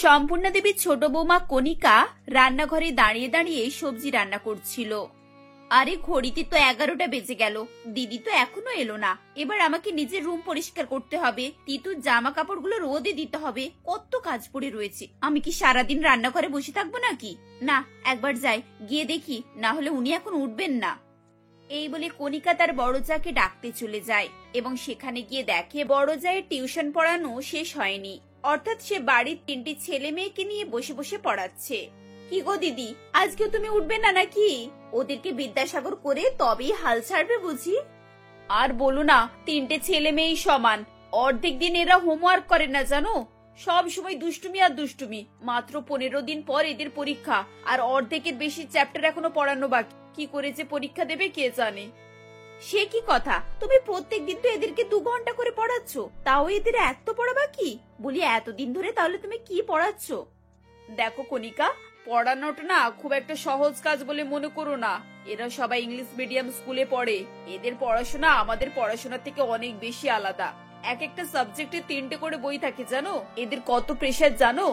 সম্পূর্ণা দেবীর ছোট বৌমা কণিকা রান্নাঘরে দাঁড়িয়ে দাঁড়িয়ে সবজি রান্না করছিল। আরে ঘড়িতে তো 11টা বেজে গেল, দিদি তো এখনো এলো না। এবার আমাকে নিজের রুম পরিষ্কার করতে হবে, তিতুর জামা কাপড়গুলো রোদে দিতে হবে, কত কাজ পড়ে রয়েছে। আমি কি সারাদিন রান্নাঘরে বসে থাকবো নাকি? না, একবার যাই, গিয়ে দেখি, না হলে উনি এখন উঠবেন না। এই বলে কণিকা তার বড় জাকে ডাকতে চলে যায় এবং সেখানে গিয়ে দেখে বড় জায়ের টিউশন পড়ানো শেষ হয়নি, অর্থাৎ সে বাড়ির 3টি ছেলে মেয়েকে নিয়ে বসে বসে পড়াচ্ছে। কি গো দিদি, আজকেও তুমি উঠবে না নাকি? ওদেরকে বিদ্যাসাগর করে তবেই হাল ছাড়বে বুঝি? আর বলো না, 3টে ছেলে মেয়েই সমান। অর্ধেক দিন এরা হোমওয়ার্ক করে না জানো, সব সময় দুষ্টুমি আর দুষ্টুমি। মাত্র 15 দিন পর এদের পরীক্ষা, আর অর্ধেকের বেশি চ্যাপ্টার এখনো পড়ানো বাকি। কি করে যে পরীক্ষা দেবে কে জানে। সে কি কথা, তুমি প্রত্যেক দিন তো এদেরকে 2 ঘন্টা করে পড়াচ্ছ, তাও এদের এত পড়া বাকি? বলি এতদিন ধরে তাহলে তুমি কি পড়াচ্ছ? দেখো কণিকা, পড়ানোটা না খুব একটা সহজ কাজ বলে মনে করো না। এরা সবাই ইংলিশ মিডিয়াম স্কুলে পড়ে। এদের পড়াশোনা আমাদের পড়াশোনা থেকে অনেক বেশি আলাদা। এক একটা সাবজেক্টে 3টে করে বই থাকে জানো। এদের কত প্রেসার জানো।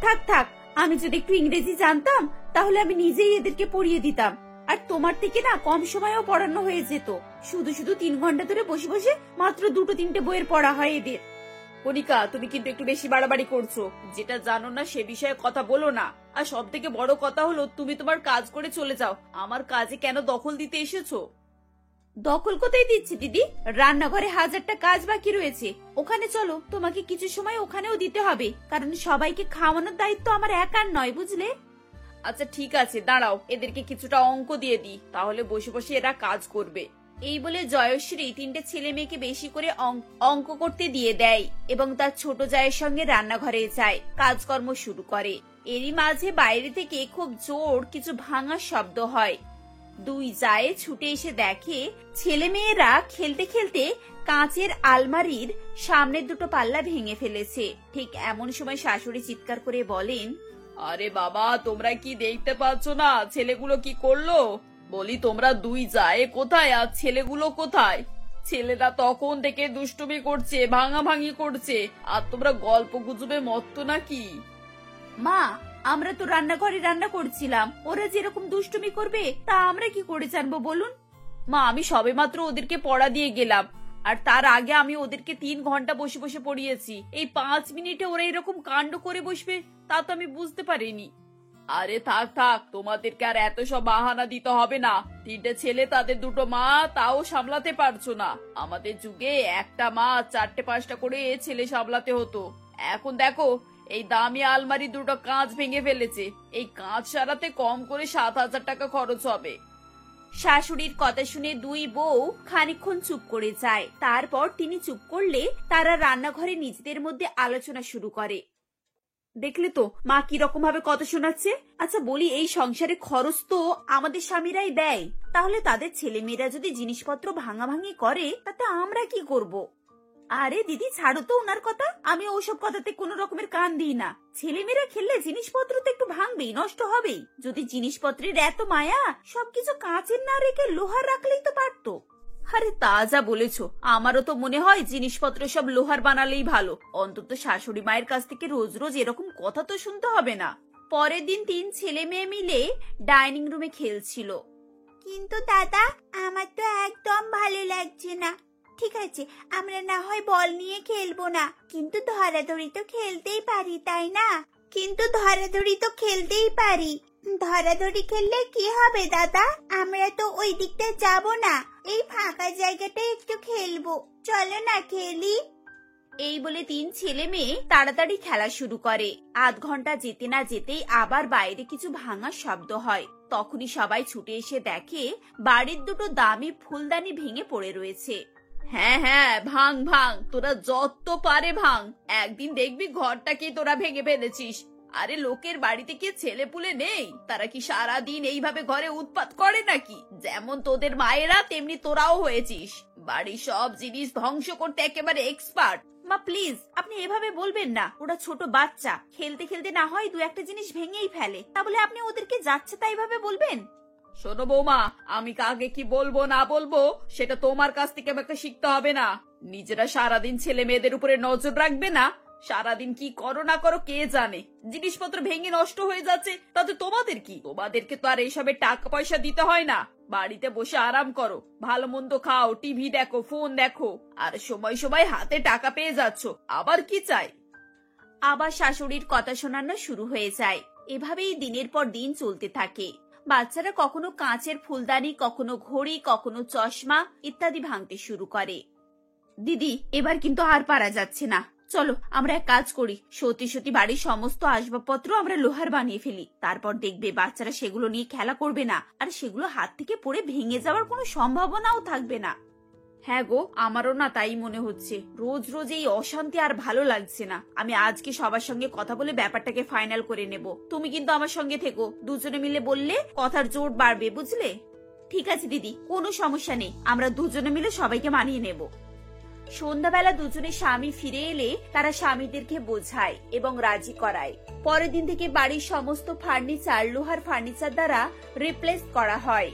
থাক থাক, আমি যদি একটু ইংরেজি জানতাম তাহলে আমি নিজেই এদেরকে পড়িয়ে দিতাম। আর তোমার থেকে না কম সময়েও পড়ানো হয়ে যেত। শুধু শুধু 3 ঘন্টা ধরে বসে বসে মাত্র 2-3টে বইয়ের পড়া হয় এদের। কণিকা, তুমি কিন্তু একটু বেশি বাড়াবাড়ি করছো। যেটা জানো না সে বিষয়ে কথা বলো না। আর সব থেকে বড় কথা হলো তুমি তোমার কাজ করে চলে যাও। আমার কাজে কেন দখল দিতে এসেছো? দখল কোথায় দিচ্ছি দিদি? রান্নাঘরে 1000টা কাজ বাকি রয়েছে। ওখানে চলো, তোমাকে কিছু সময় ওখানেও দিতে হবে, কারণ সবাইকে খাওয়ানোর দায়িত্ব আমার একার নয়, বুঝলে? আচ্ছা ঠিক আছে, দাঁড়াও, এদেরকে কিছুটা অঙ্ক দিয়ে দিই, তাহলে বসে বসে এরা কাজ করবে। এই বলে জয়শ্রী 3টে ছেলে মেয়েকে বেশি করে অঙ্ক করতে দিয়ে দেয় এবং তার ছোট জায়ের সঙ্গে রান্নাঘরে যায়, কাজকর্ম শুরু করে। এরই মাঝে বাইরে থেকে খুব জোর কিছু ভাঙার শব্দ হয়। 2 জায়ে ছুটে এসে দেখে ছেলে মেয়েরা খেলতে খেলতে কাঁচের আলমারির সামনের 2টো পাল্লা ভেঙে ফেলেছে। ঠিক এমন সময় শাশুড়ি চিৎকার করে বলেন, আরে বাবা, তোমরা কি দেখতে পাচ্ছ না ছেলেগুলো কি করলো? বলি তোমরা 2 জায়ে কোথায় আর ছেলেগুলো কোথায়? ছেলেরা তখন থেকে দুষ্টুমি করছে, ভাঙাভাঙি করছে, আর তোমরা গল্প গুজবে মত্ত নাকি? মা, আমরা তো রান্নাঘরে রান্না করছিলাম, ওরা যেরকম দুষ্টুমি করবে তা আমরা কি করে জানবো বলুন? মা, আমি সবেমাত্র ওদেরকে পড়া দিয়ে গেলাম, আর তার আগে আমি ওদেরকে 3 ঘন্টা বসে বসে পড়িয়েছি। এই 5 মিনিটে ওরা এরকম কাণ্ড করে বসবে তা তো আমি বুঝতে পারিনি। আরে থাক থাক, তোমাদেরকে আর এত সব বাহানা দিতে হবে না। 3টে ছেলে, তাদের 2টো মা, তাও সামলাতে পারছো না। আমাদের যুগে একটা মা 4টে-5টা করে ছেলে সামলাতে হতো। এখন দেখো, এই দামি আলমারি 2টো কাঁচ ভেঙে ফেলেছে। এই কাঁচ সারাতে কম করে 7,000 টাকা খরচ হবে। শাশুড়ির কথা শুনে 2 বউ খানিকক্ষণ চুপ করে যায়। তারপর তিনি চুপ করলে তারা রান্নাঘরে নিজেদের মধ্যে আলোচনা শুরু করে। দেখলে তো মা কিরকম ভাবে কথা শোনাচ্ছে। আচ্ছা বলি, এই সংসারে খরচ তো আমাদের স্বামীরাই দেয়, তাহলে তাদের ছেলেমেয়েরা যদি জিনিসপত্র ভাঙাভাঙি করে তাতে আমরা কি করব? আরে দিদি, ছাড়ো তো ওনার কথা। আমি ওসব কথাতে কোনো রকমের কান দিই না। ছেলেমেয়েরা খেললে জিনিসপত্র তো একটু ভাঙবেই, নষ্ট হবেই। যদি জিনিসপত্রের এত মায়া, সবকিছু কাঁচের না রেখে লোহার রাখলেই তো পারতো। আরে তা যা বলেছো, আমারও তো মনে হয় জিনিসপত্র সব লোহার বানালেই ভালো। অন্তত শাশুড়ি মায়ের কাছ থেকে রোজ রোজ এরকম কথা তো শুনতে হবে না। পরের দিন 3 ছেলে মেয়ে মিলে ডাইনিং রুমে খেলছিল। কিন্তু দাদা, আমার তো একদম ভালো লাগছে না। ঠিক আছে, আমরা না হয় বল নিয়ে খেলবো না, কিন্তু ধরাধরি তো খেলতেই পারি, তাই না? কিন্তু ধরাধরি তো খেলতেই পারি। ধরাধরি খেললে কি হবে দাদা? আমরা তো ওই দিকটা যাব না, এই ফাঁকা জায়গাটা একটু খেলবো। চলো না খেলি। এই বলে 3 ছেলে মেয়ে তাড়াতাড়ি খেলা শুরু করে। আধ ঘন্টা যেতে না যেতেই আবার বাইরে কিছু ভাঙার শব্দ হয়। তখনই সবাই ছুটে এসে দেখে বাড়ির 2টো দামি ফুলদানি ভেঙে পড়ে রয়েছে। হ্যাঁ হ্যাঁ, ভাঙ ভাঙ, তোরা যত পারে ভাঙ। একদিন দেখবি ঘরটাকে তোরা ভেঙে ফেলেছিস। আরে লোকের বাড়িতে কি ছেলে পুলে নেই? তারা কি সারা দিন এইভাবে ঘরে উৎপাত করে নাকি? যেমন তোদের মায়েরা তেমনি তোরাও হয়েছিস। বাড়ির সব জিনিস ধ্বংস করতে একেবারে এক্সপার্ট। মা প্লিজ, আপনি এভাবে বলবেন না। ওরা ছোট বাচ্চা, খেলতে খেলতে না হয় 2-1টা জিনিস ভেঙেই ফেলে, তা বলে আপনি ওদেরকে যাচ্ছে তাই ভাবে বলবেন? শোনো বৌমা, আমি কাকে কি বলবো না বলবো সেটা তোমার কাছ থেকে আমাকে শিখতে হবে না। নিজেরা সারাদিন ছেলে মেয়েদের উপরে নজর রাখবে না, সারাদিন কি করো না করো কে জানে, জিনিসপত্র ভেঙে নষ্ট হয়ে যাচ্ছে, তাতে তোমাদের কি? তোমাদেরকে তো আর এইসবের টাকা পয়সা দিতে হয় না। বাড়িতে বসে আরাম করো, ভালো মন্দ খাও, টিভি দেখো, ফোন দেখো, আর সময় সময় হাতে টাকা পেয়ে যাচ্ছ, আবার কি চাই? আবার শাশুড়ির কথা শোনানো শুরু হয়ে যায়। এভাবেই দিনের পর দিন চলতে থাকে। বাচ্চারা কখনো কাঁচের ফুলদানি, কখনো ঘড়ি, কখনো চশমা ইত্যাদি ভাঙতে শুরু করে। দিদি, এবার কিন্তু আর পারা যাচ্ছে না। চলো আমরা এক কাজ করি, সত্যি সত্যি বাড়ির সমস্ত আসবাবপত্র আমরা লোহার বানিয়ে ফেলি। তারপর দেখবে বাচ্চারা সেগুলো নিয়ে খেলা করবে না, আর সেগুলো হাত থেকে পড়ে ভেঙে যাওয়ার কোনো সম্ভাবনাও থাকবে না। হ্যাঁ গো, আমারও না তাই মনে হচ্ছে। রোজ রোজ এই অশান্তি আর ভালো লাগছে না। আমি আজকে সবার সঙ্গে কথা বলে ব্যাপারটাকে ফাইনাল করে নেব। তুমি কিন্তু আমার সঙ্গে থেকো, দুজনে মিলে বললে কথার জোর বাড়বে, বুঝলে? ঠিক আছে দিদি, কোনো সমস্যা নেই, আমরা দুজনে মিলে সবাইকে মানিয়ে নেব। সন্ধ্যাবেলা দুজনে স্বামী ফিরে এলে তারা স্বামীদেরকে বোঝায় এবং রাজি করায়। পরের দিন থেকে বাড়ির সমস্ত ফার্নিচার লোহার ফার্নিচার দ্বারা রিপ্লেস করা হয়।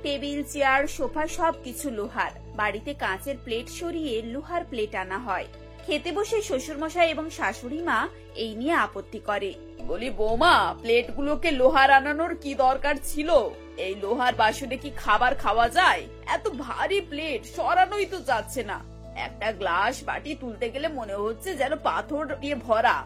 টেবিল, চেয়ার, সোফা সবকিছু লোহার। বাড়িতে কাঁচের প্লেট সরিয়ে লোহার প্লেট আনা হয়। খেতে বসে শ্বশুরমশাই এবং শাশুড়ি মা এই নিয়ে আপত্তি করে। বলি বৌমা, প্লেটগুলোকে লোহার আনানোর কি দরকার ছিল? এই লোহার বাসনে কি খাবার খাওয়া যায়? এত ভারী প্লেট সরানোই তো যাচ্ছে না। একটা গ্লাস বাটি তুলতে গেলে মনে হচ্ছে যেন পাথর দিয়ে ভরা।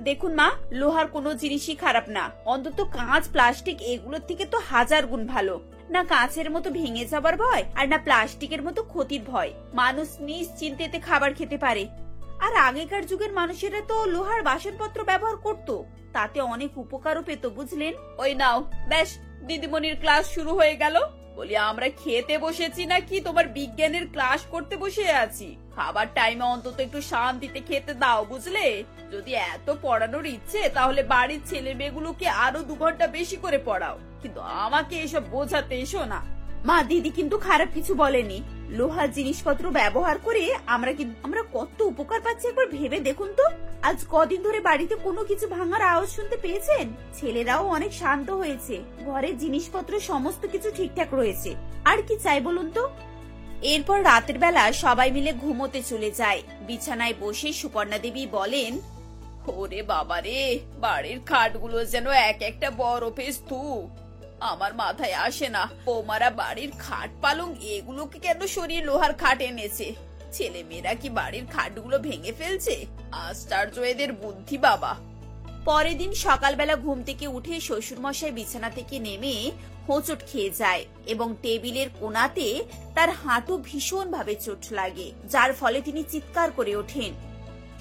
দেখুন মা, লোহার কোনো জিনিসই খারাপ না, অন্তত কাঁচ, প্লাস্টিক এগুলোর থেকে তো হাজার গুণ ভালো। না কাঁচের মতো ভেঙে যাবার ভয়, আর না প্লাস্টিকের মতো ক্ষতির ভয়। মানুষ নিশ্চিন্তে খাবার খেতে পারে। আর আগেকার যুগের মানুষেরা তো লোহার বাসনপত্র ব্যবহার করত, তাতে অনেক উপকারও পেত, বুঝলেন? ওই নাও, বেশ, দিদিমণির ক্লাস শুরু হয়ে গেল। বলি আমরা খেতে বসেছি নাকি তোমার বিজ্ঞানের ক্লাস করতে বসে আছি? খাবার টাইমে অন্তত একটু শান্তিতে খেতে দাও, বুঝলে? যদি এত পড়ানোর ইচ্ছে তাহলে বাড়ির ছেলে মেয়েগুলোকে আরো 2 ঘন্টা বেশি করে পড়াও, কিন্তু আমাকে এসব বোঝাতে এসো না। মা, দিদি কিন্তু খারাপ কিছু বলেনি। লোহার জিনিসপত্র ব্যবহার করে আমরা কত উপকার পাচ্ছি একবার ভেবে দেখুন তো। আজ কদিন ধরে বাড়িতে কোনো কিছু ভাঙার আওয়াজ শুনতে পেয়েছেন? ছেলেরাও অনেক শান্ত হয়েছে, ঘরের জিনিসপত্র সমস্ত কিছু ঠিকঠাক রয়েছে। আর কি চাই বলুন তো? এরপর রাতের বেলা সবাই মিলে ঘুমোতে চলে যায়। বিছানায় বসে সুপর্ণা দেবী বলেন, ওরে বাবারে, বাড়ির খাটগুলো যেন এক একটা বরফের স্তূপ। আমার মাথায় আসে না বৌমারা বাড়ির খাট পালং এগুলোকে কেন সরিয়ে লোহার খাট এনেছে। ছেলে মেয়েরা কি বাড়ির খাটগুলো ভেঙে ফেলছে? আশ্চর্য এদের বুদ্ধি বাবা। পরের দিন সকালবেলা ঘুম থেকে উঠে শ্বশুরমশাই বিছানা থেকে নেমে হোঁচট খেয়ে যায় এবং টেবিলের কোণাতে তার হাঁটু ভীষণ ভাবে চোট লাগে, যার ফলে তিনি চিৎকার করে ওঠেন।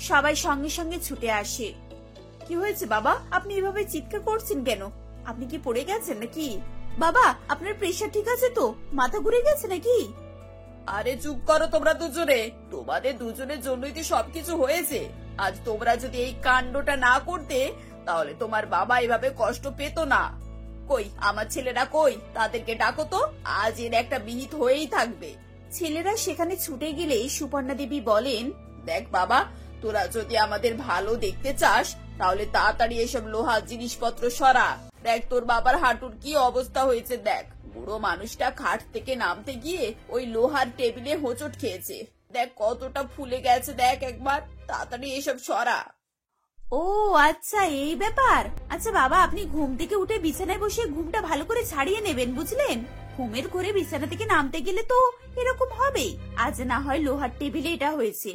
সবাই সঙ্গে সঙ্গে ছুটে আসে। কি হয়েছে বাবা, আপনি এভাবে চিৎকার করছেন কেন? আপনি কি পড়ে গেছেন নাকি? বাবা, আপনার প্রেশার ঠিক আছে তো? মাথা ঘুরে গেছে নাকি? আরে চুপ করো তোমরা দুজনে, তোমাদের দুজনের জন্যই তো সবকিছু হয়েছে। আজ তোমরা যদি এই কাণ্ডটা না করতে তাহলে তোমার বাবা এভাবে কষ্ট পেত না। কই আমার ছেলেরা কই? তাদেরকে ডাকো তো, আজ এর একটা বিহিত হয়েই থাকবে। ছেলেরা সেখানে ছুটে গেলে সুপর্ণা দেবী বলেন, দেখ বাবা, তোরা যদি আমাদের ভালো দেখতে চাস তাহলে তাড়াতাড়ি এসব লোহার জিনিসপত্র সরা। দেখ তোর বাবার হাঁটুর কি অবস্থা হয়েছে, দেখ বুড়ো মানুষটা খাট থেকে নামতে গিয়ে ওই লোহার টেবিলে হোঁচট খেয়েছে। দেখ কতটা ফুলে গেছে, দেখ একবার, তাড়াতাড়ি এসব সরা। ও আচ্ছা, এই ব্যাপার। আচ্ছা বাবা, আপনি ঘুম থেকে উঠে বিছানায় বসে ঘুমটা ভালো করে ছাড়িয়ে নেবেন, বুঝলেন? ঘুমের ঘরে বিছানা থেকে নামতে গেলে তো এরকম হবেই। আজ না হয় লোহার টেবিলে এটা হয়েছে,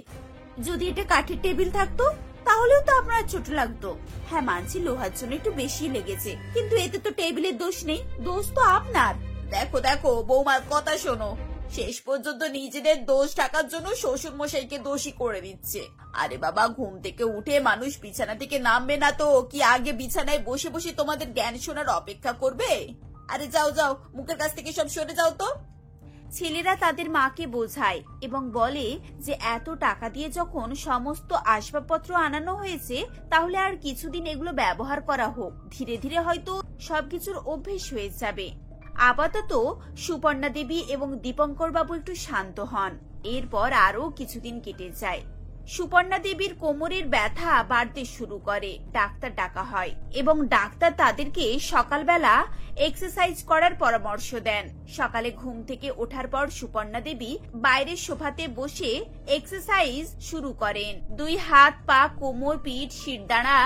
যদি এটা কাঠের টেবিল থাকতো তাহলেও তো আপনার ছোট লাগতো। হ্যাঁ মানছি, লোহার জন্য একটু বেশি লেগেছে, কিন্তু এতে তো টেবিলের দোষ নেই, দোষ তো আপনার। দেখো দেখো বৌমার কথা শোনো, শেষ পর্যন্ত নিজেদের দোষ টাকার জন্য শ্বশুর মশাইকে দোষী করে দিচ্ছে। আরে বাবা, ঘুম থেকে উঠে মানুষ বিছানা থেকে নামবে না তো কি আগে বিছানায় বসে বসে তোমাদের জ্ঞান শোনার অপেক্ষা করবে? আরে যাও যাও, মুখের কাছ থেকে সব সরে যাও তো। ছেলেরা তাদের মাকে বোঝায় এবং বলে যে এত টাকা দিয়ে যখন সমস্ত আসবাবপত্র আনানো হয়েছে তাহলে আর কিছুদিন এগুলো ব্যবহার করা হোক, ধীরে ধীরে হয়তো সবকিছুর অভ্যেস হয়ে যাবে। আপাতত সুপর্ণা দেবী এবং দীপঙ্কর বাবু একটু শান্ত হন। এরপর আরো কিছুদিন কেটে যায়। সুপর্ণা দেবীর কোমরের ব্যথা বাড়তে শুরু করে। ডাক্তার ডাকা হয় এবং ডাক্তার তাদেরকে সকালবেলা এক্সারসাইজ করার পরামর্শ দেন। সকালে ঘুম থেকে ওঠার পর সুপর্ণা দেবী বাইরের সোফাতে বসে এক্সারসাইজ শুরু করেন। 2 হাত, পা, কোমর, পিঠ, শিরদাঁড়া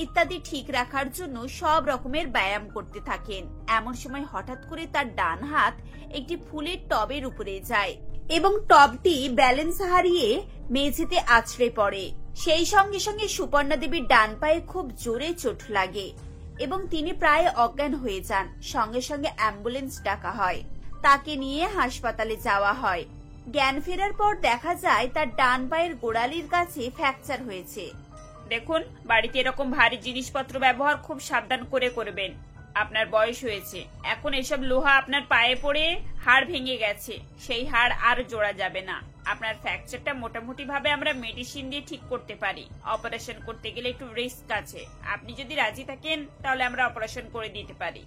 ইত্যাদি ঠিক রাখার জন্য সব রকমের ব্যায়াম করতে থাকেন। এমন সময় হঠাৎ করে তার ডান হাত একটি ফুলের টবের উপরে যায় এবং টবটি ব্যালেন্স হারিয়ে মেঝেতে আছড়ে পড়ে। সেই সঙ্গে সঙ্গে সুপর্ণা দেবীর ডান পায়ে খুব জোরে চোট লাগে এবং তিনি প্রায় অজ্ঞান হয়ে যান। সঙ্গে সঙ্গে অ্যাম্বুলেন্স ডাকা হয়, তাকে নিয়ে হাসপাতালে যাওয়া হয়। জ্ঞান ফেরার পর দেখা যায় তার ডান পায়ের গোড়ালির কাছে ফ্র্যাকচার হয়েছে। দেখুন, বাড়িতে এরকম ভারী জিনিসপত্র ব্যবহার খুব সাবধান করে করবেন। আপনার বয়স হয়েছে, এখন এসব লোহা আপনার পায়ে পড়ে হাড় ভেঙে গেছে, সেই হাড় আর জোড়া যাবে না। আপনার ফ্র্যাকচারটা মোটামুটি ভাবে আমরা মেডিসিন দিয়ে ঠিক করতে পারি। অপারেশন করতে গেলে একটু রিস্ক আছে। আপনি যদি রাজি থাকেন তাহলে আমরা অপারেশন করে দিতে পারি।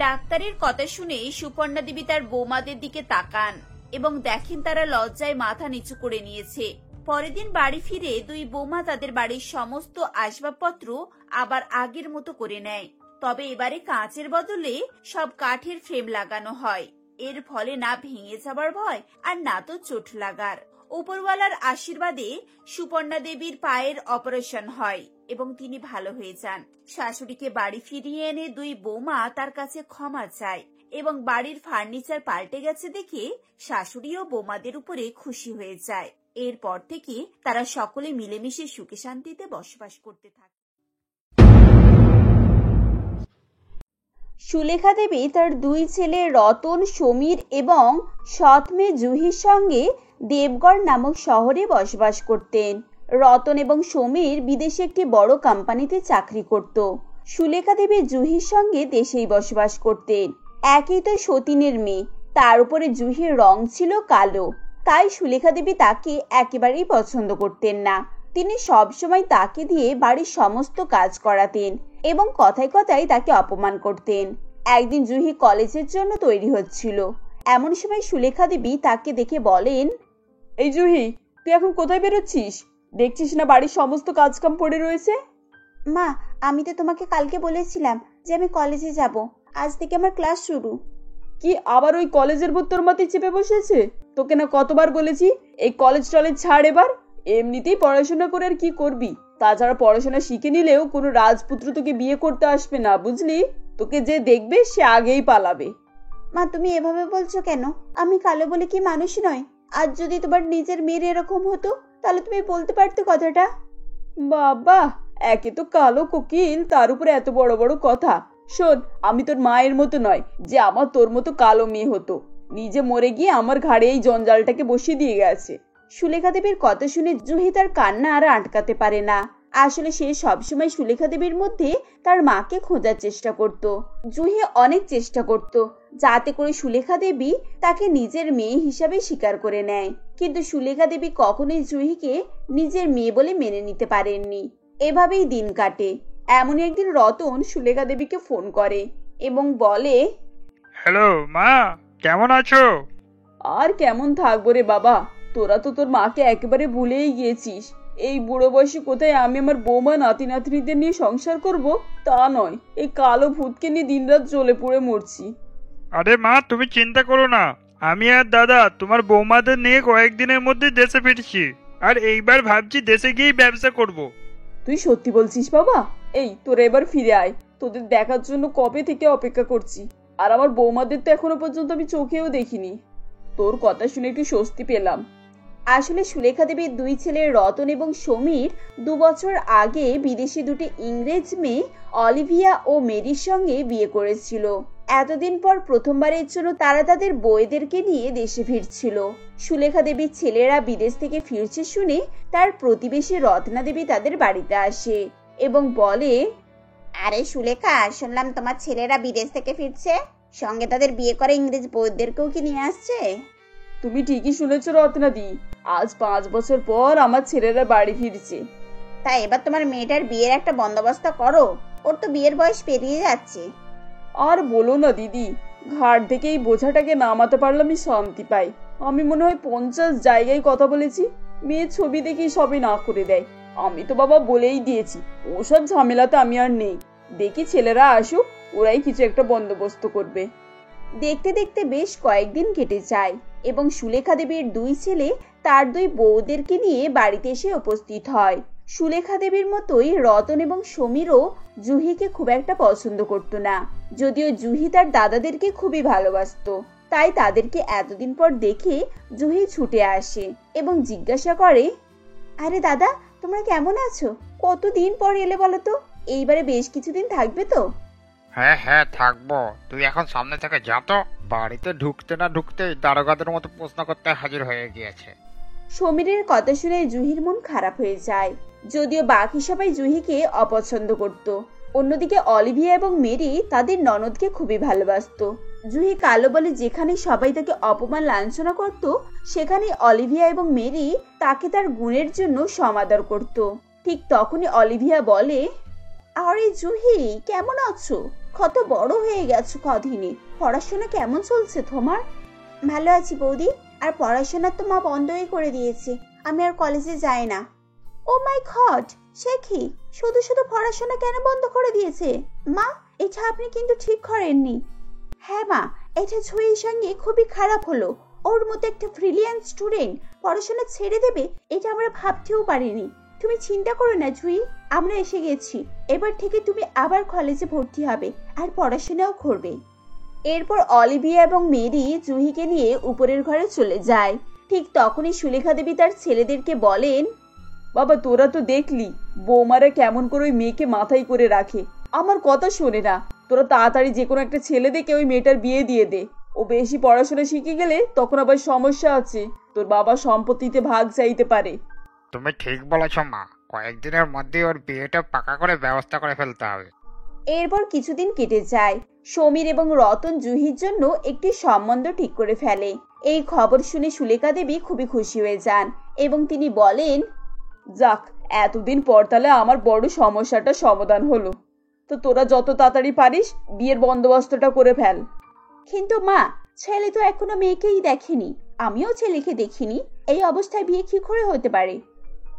ডাক্তারের কথা শুনে সুপর্ণা দেবী তার বৌমাদের দিকে তাকান এবং দেখেন তারা লজ্জায় মাথা নিচু করে নিয়েছে। পরের দিন বাড়ি ফিরে 2 বৌমা তাদের বাড়ির সমস্ত আসবাবপত্র আবার আগের মতো করে নেয়। তবে এবারে কাঁচের বদলে সব কাঠের ফ্রেম লাগানো হয়। এর ফলে না ভেঙে যাবার ভয় আর না তো চোট লাগার। উপরওয়ালার আশীর্বাদে সুপর্ণা দেবীর পায়ের অপারেশন হয় এবং তিনি ভালো হয়ে যান। শাশুড়িকে বাড়ি ফিরিয়ে এনে 2 বৌমা তার কাছে ক্ষমা চায় এবং বাড়ির ফার্নিচার পাল্টে গেছে দেখে শাশুড়ি ও বৌমাদের উপরে খুশি হয়ে যায়। এরপর থেকে তারা সকলে মিলেমিশে সুখে শান্তিতে বসবাস করতে থাকে। সুলেখা দেবী তার 2 ছেলে রতন, সমীর এবং সৎ মেয়ে জুহির সঙ্গে দেবগড় নামক শহরে বসবাস করতেন। রতন এবং সমীর বিদেশে একটি বড় কোম্পানিতে চাকরি করত। সুলেখা দেবী জুহির সঙ্গে দেশেই বসবাস করতেন। একই তো সতীনের মেয়ে, তার উপরে জুহির রং ছিল কালো, তাই সুলেখা দেবী তাকে একেবারেই পছন্দ করতেন না। তিনি সবসময় তাকে দিয়ে বাড়ির সমস্ত কাজ করাতেন এবং কথায় কথায় তাকে অপমান করতেন। একদিন জুহি কলেজের জন্য তৈরি হচ্ছিল। এমন সময় সুলেখা দেবী তাকে দেখে বলেন, এই জুহি, তুই এখন কোথায় বেরোচ্ছিস? দেখছিস না বাড়ির সমস্ত কাজকাম পড়ে রয়েছে? মা, আমি তো তোমাকে কালকে বলেছিলাম যে আমি কলেজে যাব। আজ থেকে আমার ক্লাস শুরু। কি আবার ওই কলেজের ভূত তোর মাথায় চেপে বসেছে? তোকে না কতবার বলেছি এই কলেজ টলেজ ছাড় এবার। এমনিতেই পড়াশোনা করে আর কি করবি? তাছাড়া পড়াশোনা শিখে নিলেও কোনো রাজপুত্র তোকে বিয়ে করতে আসবে না, বুঝলি? তোকে যে দেখবে সে আগেই পালাবে। মা, তুমি এভাবে বলছো কেন? আমি কালো বলে কি মানুষ নয়? আজ যদি তোমার নিজের মেয়ের এরকম হতো তাহলে তুমি বলতে পারতে কথাটা। বাবা, একে তো কালো কোকিল, তার উপরে এত বড় বড় কথা। শোন, আমি তোর মায়ের মতো নয় যে আমার তোর মতো কালো মেয়ে হতো। নিজে মরে গিয়ে আমার ঘাড়ে এই জঞ্জালটাকে বসিয়ে দিয়ে গেছে। সুলেখা দেবীর কথা শুনে জুহি তার কান্না আর আটকাতে পারে না। আসলে সে সবসময় সুলেখা দেবীর মধ্যে তার মাকে খোঁজার চেষ্টা করত। জুহি অনেক চেষ্টা করত যাতে করে সুলেখা দেবী তাকে নিজের মেয়ে হিসাবে স্বীকার করে নেয়, কিন্তু সুলেখা দেবী কখনোই জুহিকে নিজের মেয়ে বলে মেনে নিতে পারেননি। এভাবেই দিন কাটে। এমনই একদিন রতন সুলেখা দেবীকে ফোন করে এবং বলে, হ্যালো মা, কেমন আছো? আর কেমন থাকবো রে বাবা, তোরা তো তোর মাকে একেবারে ভুলেই গিয়েছিস। এই বুড়ো বয়সে কোথায় আমি আমার বৌমা নাতি নাতনিদের নিয়ে সংসার করব তা নয়, এই কালো ভূতকে নিয়ে দিনরাত জ্বলে পুড়ে মরছি। আরে মা, তুমি চিন্তা করো না, আমি আর দাদা তোমার বৌমাদের নিয়ে কয়েকদিনের মধ্যে দেশে ফিরছি। আর এইবার ভাবছি দেশে গিয়েই ব্যবসা করব। তুই সত্যি বলছিস বাবা? এই তোরা এবার ফিরে আয়, তোদের দেখার জন্য কবে থেকে অপেক্ষা করছি। আর আমার বৌমাদের তো এখনো পর্যন্ত আমি চোখেও দেখিনি। তোর কথা শুনে একটু স্বস্তি পেলাম। আসলে সুলেখা দেবীর 2 ছেলে রতন এবং সমীর 2 বছর আগে বিদেশি 2টি ইংরেজ মেয়ে অলিভিয়া ও মেরির সঙ্গে বিয়ে করেছিল। এতদিন পর প্রথমবারের জন্য তারা তাদের বউদেরকে নিয়ে দেশে ফিরছিল। সুলেখা দেবীর ছেলেরা বিদেশ থেকে ফিরছে শুনে তার প্রতিবেশী রত্না দেবী তাদের বাড়িতে আসে এবং বলে, আরে সুলেখা, শুনলাম তোমার ছেলেরা বিদেশ থেকে ফিরছে, সঙ্গে তাদের বিয়ে করা ইংরেজ বউদেরকেও কি নিয়ে আসছে? তুমি ঠিকই শুনেছ রত্নাদি, আজ 5 বছর পর আমার ছেলেরা বাড়ি ফিরছে। তাই এবার তোমার মেয়েটার বিয়ের একটা বন্দোবস্ত করো, ওর তো বিয়ের বয়স পেরিয়ে যাচ্ছে। আর বলো না দিদি, ঘাট থেকে এই বোঝাটাকে নামাতে পারলে আমি শান্তি পাই। আমি মনে হয় 50 জায়গায় কথা বলেছি, মেয়ের ছবি দেখি সবই না করে দেয়। আমি তো বাবা বলেই দিয়েছি ওসব ঝামেলাতে আমি আর নেই। দেখি ছেলেরা আসুক, ওরাই কিছু একটা বন্দোবস্ত করবে। দেখতে দেখতে বেশ কয়েকদিন কেটে যায় এবং সুলেখা দেবীর দুই ছেলে তার দুই বউদেরকে নিয়ে বাড়িতে এসে উপস্থিত হয়। সুলেখা দেবীর মতোই রতন এবং সমীরও জুহিকে খুব একটা পছন্দ করতো না, যদিও জুহি তার দাদাদেরকে খুবই ভালোবাসতো। তাই তাদেরকে এতদিন পর দেখে জুহি ছুটে আসে এবং জিজ্ঞাসা করে, আরে দাদা, তোমরা কেমন আছো? কতদিন পর এলে বলো তো? এইবারে বেশ কিছুদিন থাকবে তো? হ্যাঁ হ্যাঁ থাকবো, তুই এখন সামনে থেকে যা তো। বাড়িতে ঢুকতে না ঢুকতেই দারোগাদের মতো প্রশ্ন করতে হাজির হয়ে গিয়েছে। সমীরের কথা শুনে জুহির মন খারাপ হয়ে যায়, যদিও বাকি সবাই জুহিকে অপছন্দ করত। অন্যদিকে অলিভিয়া এবং মেরি তাদের ননদকে খুবই ভালোবাসতো। জুহি কালো বলে যেখানে সবাই তাকে অপমান লাঞ্ছনা করত, সেখানে অলিভিয়া এবং মেরি তাকে তার গুণের জন্য সমাদর করত। ঠিক তখনই অলিভিয়া বলে, আরে জুহি, কেমন আছো? কত বড় হয়ে গেছো কদিনে। পড়াশোনা কেমন চলছে তোমার? ভালো আছি বৌদি, আর পড়াশোনা তো মা বন্ধই করে দিয়েছে, আমি আর কলেজে যাই না। ও মাই গড, সে কি? শুধু শুধু পড়াশোনা কেন বন্ধ করে দিয়েছে? মা, এটা আপনি কিন্তু ঠিক করেননি। হ্যাঁ মা, এটা জুহির সঙ্গে খুবই খারাপ হলো। ওর মতো একটা ব্রিলিয়ান্ট স্টুডেন্ট পড়াশোনা ছেড়ে দেবে, এটা আমরা ভাবতেও পারিনি। তুমি চিন্তা করো না জুহি, আমরা এসে গেছি। এবার থেকে তুমি আবার কলেজে ভর্তি হবে আর পড়াশোনাও করবে। এরপর অলিভিয়া এবং মেরি জুহিকে নিয়ে উপরের ঘরে চলে যায়। ঠিক তখনই সুলেখা দেবী তার ছেলেদেরকে বলেন, বাবা তোরা তো দেখলি বৌমারা কেমন করে ওই মেয়েকে মাথায় করে রাখে, আমার কথা শোনে না। তোরা তাড়াতাড়ি যে কোনো একটা ছেলে দেখে ওই মেয়েটার বিয়ে দিয়ে দে। ও বেশি পড়াশোনা শিখে গেলে তখন আবার সমস্যা আছে, তোর বাবা সম্পত্তিতে ভাগ চাইতে পারে। তুমি ঠিক বলেছ মা, কয়েকদিনের মধ্যে ওর বিয়েটা পাকা করে ব্যবস্থা করে ফেলতে হবে। এরপর কিছুদিন কেটে যায়। সমীর এবং রতন জুহির জন্য একটি সম্বন্ধ ঠিক করে ফেলে। এই খবর শুনে সুলেখা দেবী খুবই খুশি হয়ে যান এবং তিনি বলেন, যাক, এতদিন পর তাহলে আমার বড় সমস্যাটা সমাধান হলো। তো তোরা যত তাড়াতাড়ি পারিস বিয়ের বন্দোবস্তটা করে ফেল। কিন্তু মা, ছেলে তো এখনো মেয়েকেই দেখেনি, আমিও ছেলেকে দেখিনি, এই অবস্থায় বিয়ে কি করে হতে পারে?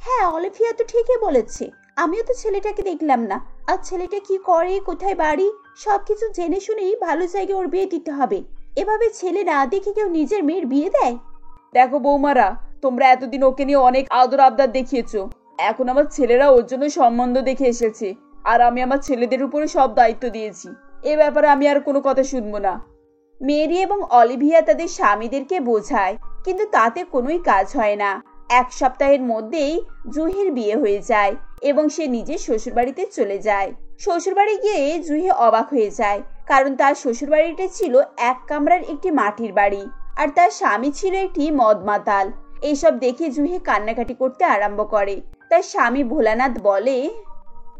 হ্যাঁ, অলিভিয়া তো ঠিকই বলেছে, আমিও তো ছেলেটাকে দেখলাম না। আর ছেলেটা কি করে, কোথায় বাড়ি, সবকিছু জেনে শুনেই ভালো জায়গায় ওর বিয়ে দিতে হবে। এভাবে ছেলে না দেখে কেউ নিজের মেয়ের বিয়ে দেয়? দেখো বৌমারা, তোমরা এতদিন ওকে নিয়ে অনেক আদর আবদার দেখিয়েছো, এখন আমার ছেলেরা ওর জন্য সম্বন্ধ দেখে এসেছে, আর আমি আমার ছেলেদের উপরে সব দায়িত্ব দিয়েছি। এ ব্যাপারে আমি আর কোনো কথা শুনবো না। মেরি এবং অলিভিয়া তাদের স্বামীদেরকে বোঝায়, কিন্তু তাতে কোনোই কাজ হয় না। এক সপ্তাহের মধ্যেই জুহির বিয়ে হয়ে যায় এবং সে নিজের শ্বশুরবাড়িতে চলে যায়। শ্বশুরবাড়ি গিয়ে জুহি অবাক হয়ে যায়, কারণ তার শ্বশুরবাড়িটা ছিল এক কামরার একটি মাটির বাড়ি, আর তার স্বামী ছিল একটি মদ মাতাল। এইসব দেখে জুহি কান্নাকাটি করতে আরম্ভ করে। তার স্বামী ভোলানাথ বলে,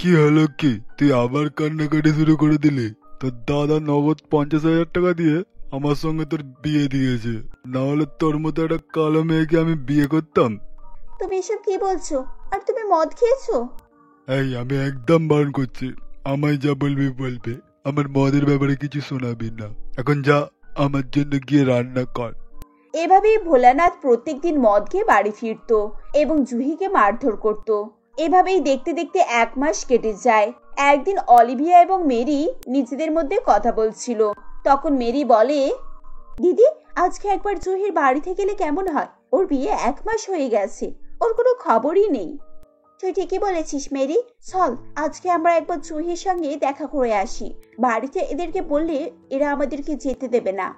কি হলো কি, তুই আবার কান্নাকাটি শুরু করে দিলি? তোর দাদা নগদ 50,000 টাকা দিয়ে আমার সঙ্গে তোর বিয়ে দিয়েছে, না হলে তোর মতো একটা কালো মেয়েকে আমি বিয়ে করতাম? তুমি এসব কি বলছো? আর তুমি মদ খেয়েছো? এই, আমি একদম বারণ করছি, আমায় যা বলবি বলবে, আমার মদের ব্যাপারে কিছু শোনাবি না। এখন যা, আমার জন্য গিয়ে রান্না কর। এভাবেই ভোলানাথ প্রত্যেকদিন মদ খেয়ে বাড়ি ফিরতো এবং জুহিকে মারধর করত। এভাবেই দেখতে দেখতে 1 মাস কেটে যায়। একদিন অলিভিয়া এবং মেরি নিজেদের মধ্যে কথা বলছিল। তখন মেরি বলে, দিদি, আজকে একবার জুহির বাড়িতে গেলে কেমন হয়? ওর বিয়ে 1 মাস হয়ে গেছে, ওর কোনো খবরই নেই। তুই ঠিকই বলেছিস মেরি, চল আজকে আমরা একবার জুহির সঙ্গে দেখা করে আসি। বাড়িতে এদেরকে বললে এরা আমাদেরকে যেতে দেবে না।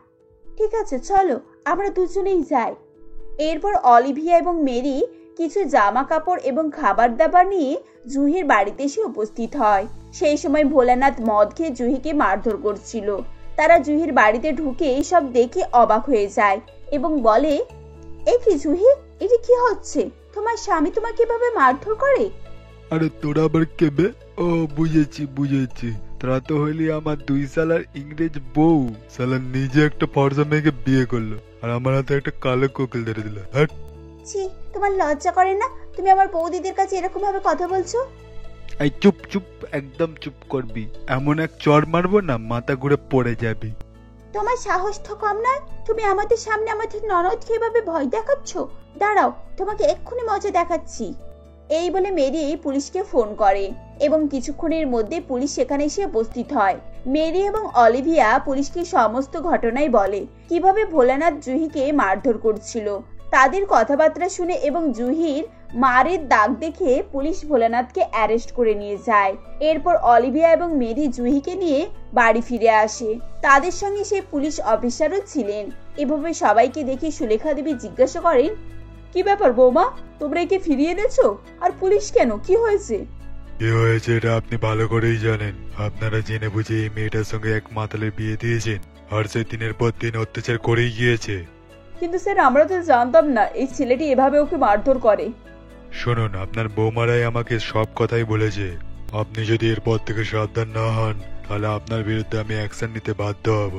ঠিক আছে, চলো আমরা দুজনেই যাই। এরপর অলিভিয়া এবং মেরি কিছু জামা কাপড় এবং খাবার দাবার নিয়ে জুহির বাড়িতে এসে উপস্থিত হয়। সেই সময় ভোলানাথ মদ খেয়ে জুহিকে মারধর করছিল। তারা জুহির বাড়িতে ঢুকে সব দেখে অবাক হয়ে যায় এবং বলে, এ কি জুহি, এটা কি হচ্ছে? তোমার স্বামী তোমাকে এভাবে মারধর করে? আরে তোরা আবার কেবে? ও বুঝেছি বুঝেছি, তোরা তো হইলি আমার 2 সালার ইংরেজ বউ। সালা নিজে একটা ফর্সা মেয়েকে বিয়ে করলো, আর আমার হাতে একটা কালো কোকিল ধরে দিল। হ্যাঁ, ছি, তোমার লজ্জা করে না? তুমি আমার বৌদিদের কাছে এরকম ভাবে কথা বলছো? এই চুপ চুপ, একদম চুপ করবি, এমন এক চড় মারবো না মাথা ঘুরে পড়ে যাবি। তোমার সাহস তো কম নয়, তুমি আমাদের সামনে আমাদের ননদকে এভাবে ভয় দেখাচ্ছ। দাঁড়াও, তোমাকে এক্ষুনি মজা দেখাচ্ছি। এই বলে মেরি পুলিশকে ফোন করে এবং কিছুক্ষণের মধ্যে পুলিশ সেখানে এসে উপস্থিত হয়। মেরি এবং অলিভিয়া পুলিশকে সমস্ত ঘটনাই বলে, কিভাবে ভোলানাথ জুহিকে মারধর করছিল। তাদের কথাবার্তা শুনে এবং জুহির মারের দাগ দেখে পুলিশ ভোলানাথকে অ্যারেস্ট করে নিয়ে যায়। এরপর অলিভিয়া এবং মেরি জুহিকে নিয়ে বাড়ি ফিরে আসে। তাদের সঙ্গে সেই পুলিশ অফিসারও ছিলেন। এভাবে সবাইকে দেখে সুলেখা দেবী জিজ্ঞাসা করেন, কি ব্যাপার বৌমা, তোমরা একে ফিরিয়ে এনেছো? আর পুলিশ কেন, কি হয়েছে? কি হয়েছে এটা আপনি ভালো করেই জানেন। আপনারা জেনে বুঝে এই মেয়েটার সঙ্গে এক মাতালের বিয়ে দিয়েছেন, আর সে দিনের পর দিন অত্যাচার করেই গিয়েছে। কিন্তু স্যার, আমরা তো জানতাম না এই ছেলেটি এভাবে ওকে মারধর করে। শুনুন, আপনার বৌমারাই আমাকে সব কথাই বলেছে। আপনি যদি এরপর থেকে সাবধান না হন, তাহলে আপনার বিরুদ্ধে আমি অ্যাকশন নিতে বাধ্য হব।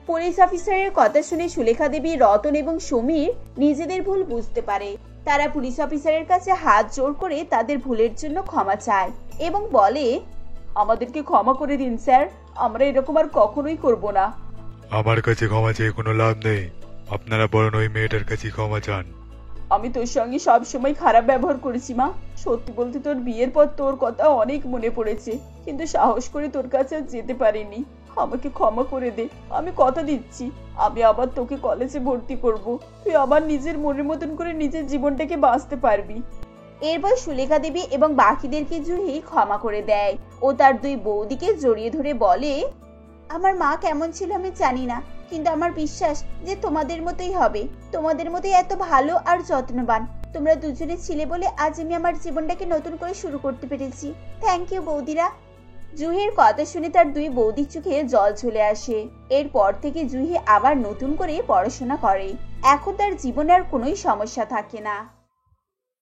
পুলিশ অফিসারের কথা শুনে সুলেখা দেবী, রতন এবং সমীর নিজেদের ভুল বুঝতে পারে। তারা পুলিশ অফিসারের কাছে হাত জোড় করে তাদের ভুলের জন্য ক্ষমা চায় এবং বলে, আমাদেরকে ক্ষমা করে দিন স্যার, আমরা এরকম আর কখনোই করব না। আমার কাছে ক্ষমা চেয়ে কোনো লাভ নেই, আপনারা বরং ওই মেয়েটার কাছে ক্ষমা চান। আমি তোর সঙ্গে সব সময় খারাপ ব্যবহার করেছি মা। সত্যি বলতে তোর বিয়ের পর তোর কথা অনেক মনে পড়েছে, কিন্তু সাহস করে তোর কাছে আর যেতে পারিনি। আমাকে ক্ষমা করে দে। আমি কথা দিচ্ছি, আমি আবার তোকে কলেজে ভর্তি করব। তুই আবার নিজের মনের মতন করে নিজের জীবনটাকে বাঁচতে পারবি। এরপর সুলেখা দেবী এবং বাকিদেরকে জুহি ক্ষমা করে দেয় ও তার দুই বৌদিকে জড়িয়ে ধরে বলে, আমার মা কেমন ছিল আমি জানি না, কিন্তু আমার বিশ্বাস যে তোমাদের মতোই হবে। তোমাদের মতোই এত ভালো আর যত্নবান তোমরা দুজনে ছিলে বলে আজ আমি আমার জীবনটাকে নতুন করে শুরু করতে পেরেছি। থ্যাংক ইউ বৌদিরা। জুহির কথা শুনে তার দুই বৌদির চোখে জল চলে আসে। এরপর থেকে জুহি আবার নতুন করে পড়াশোনা করে। এখন তার জীবনে আর কোনোই সমস্যা থাকে না।